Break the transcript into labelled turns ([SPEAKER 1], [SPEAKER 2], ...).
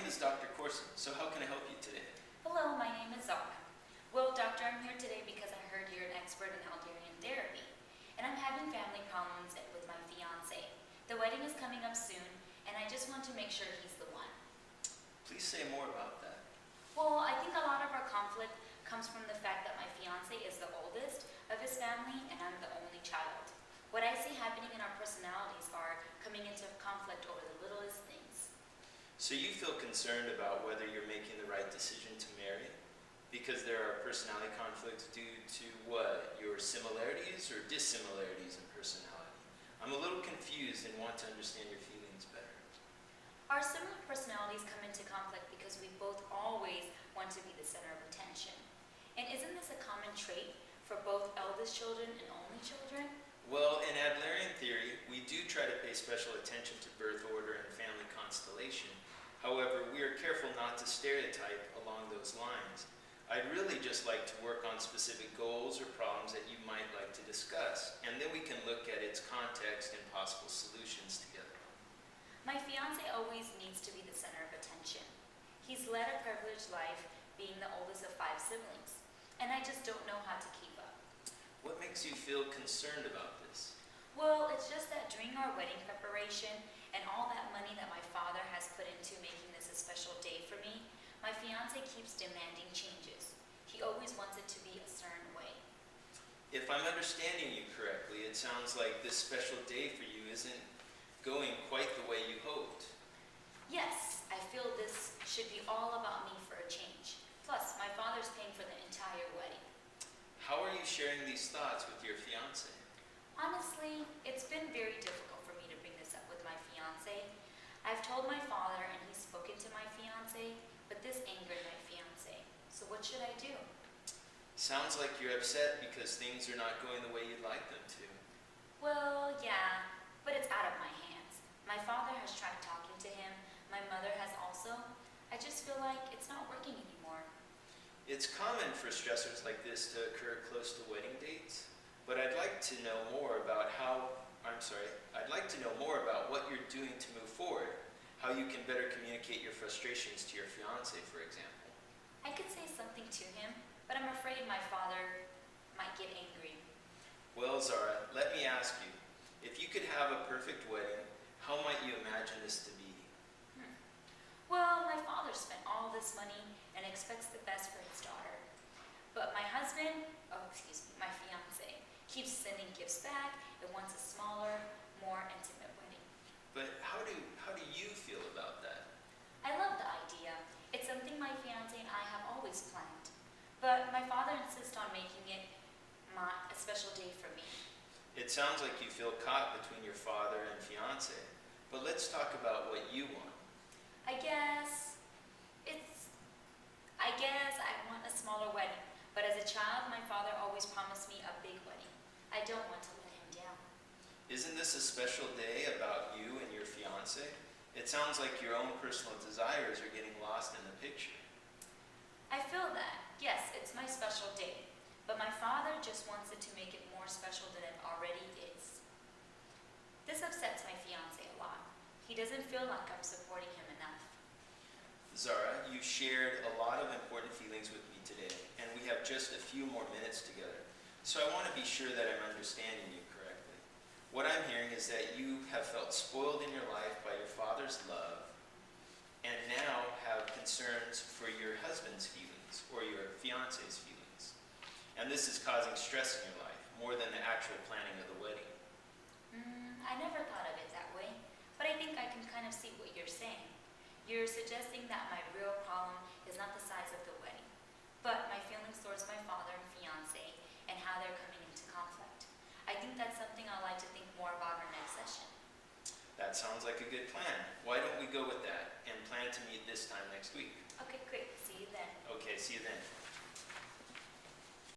[SPEAKER 1] name is Dr. Corson, so how can I help you today?
[SPEAKER 2] Hello, my name is Zara. Well, doctor, I'm here today because I heard you're an expert in Adlerian therapy, and I'm having family problems with my fiance. The wedding is coming up soon, and I just want to make sure he's the one.
[SPEAKER 1] Please say more about that.
[SPEAKER 2] Well, I think a lot of our conflict comes from the fact that my fiance is the oldest of his family, and I'm the only child. What I see happening in our personalities are coming into conflict over the littlest things.
[SPEAKER 1] So you feel concerned about whether you're making the right decision to marry? Because there are personality conflicts due to what? Your similarities or dissimilarities in personality? I'm a little confused and want to understand your feelings better.
[SPEAKER 2] Our similar personalities come into conflict because we both always want to be the center of attention. And isn't this a common trait for both eldest children and only children?
[SPEAKER 1] Well, in Adlerian theory, we do try to pay special attention to birth order and family constellation. However, we are careful not to stereotype along those lines. I'd really just like to work on specific goals or problems that you might like to discuss, and then we can look at its context and possible solutions together.
[SPEAKER 2] My fiance always needs to be the center of attention. He's led a privileged life, being the oldest of 5 siblings, and I just don't know how to keep up.
[SPEAKER 1] What makes you feel concerned about this?
[SPEAKER 2] Well, it's just that during our wedding preparation and all that money that my father has put into making this a special day for me, my fiance keeps demanding changes. He always wants it to be a certain way.
[SPEAKER 1] If I'm understanding you correctly, it sounds like this special day for you isn't going quite the way you hoped.
[SPEAKER 2] Yes, I feel this should be all about me for a change. Plus, my father's paying for the entire wedding.
[SPEAKER 1] How are you sharing these thoughts with your fiance?
[SPEAKER 2] Honestly, it's been very difficult for me to bring this up with my fiance. I've told my father and he's spoken to my fiance, but this angered my fiance. So what should I do?
[SPEAKER 1] Sounds like you're upset because things are not going the way you'd like them to.
[SPEAKER 2] Well, yeah, but it's out of my hands. My father has tried talking to him. My mother has also. I just feel like it's not working anymore.
[SPEAKER 1] It's common for stressors like this to occur close to wedding dates, but I'd like to know more about what you're doing to move forward, how you can better communicate your frustrations to your fiance, for example.
[SPEAKER 2] I could say something to him, but I'm afraid my father might get angry.
[SPEAKER 1] Well, Zara, let me ask you, if you could have a perfect wedding, how might you imagine this to be?
[SPEAKER 2] Well, my father spent all this money and expects the best for his daughter. But my my fiance, keeps sending gifts back and wants a smaller, more intimate wedding.
[SPEAKER 1] But how do you feel about that?
[SPEAKER 2] I love the idea. It's something my fiance and I have always planned. But my father insists on making it a special day for me.
[SPEAKER 1] It sounds like you feel caught between your father and fiance, but let's talk about what you want.
[SPEAKER 2] I guess I want a smaller wedding, but as a child, my father always promised me a big wedding. I don't want to let him down.
[SPEAKER 1] Isn't this a special day about you and your fiance? It sounds like your own personal desires are getting lost in the picture.
[SPEAKER 2] I feel that. Yes, it's my special day, but my father just wants it to make it more special than it already is. This upsets my fiance a lot. He doesn't feel like I'm supporting him enough.
[SPEAKER 1] Zara, you shared a lot of important feelings with me today, and we have just a few more minutes together. So I want to be sure that I'm understanding you correctly. What I'm hearing is that you have felt spoiled in your life by your father's love, and now have concerns for your husband's feelings, or your fiance's feelings. And this is causing stress in your life, more than the actual planning of the wedding.
[SPEAKER 2] I never thought of it that way, but I think I can kind of see what you're saying. You're suggesting that my real problem is not the size of the wedding, but my feelings towards my father and fiance and how they're coming into conflict. I think that's something I'd like to think more about in our next session.
[SPEAKER 1] That sounds like a good plan. Why don't we go with that and plan to meet this time next week?
[SPEAKER 2] Okay, great. See you then.
[SPEAKER 1] Okay, see you then.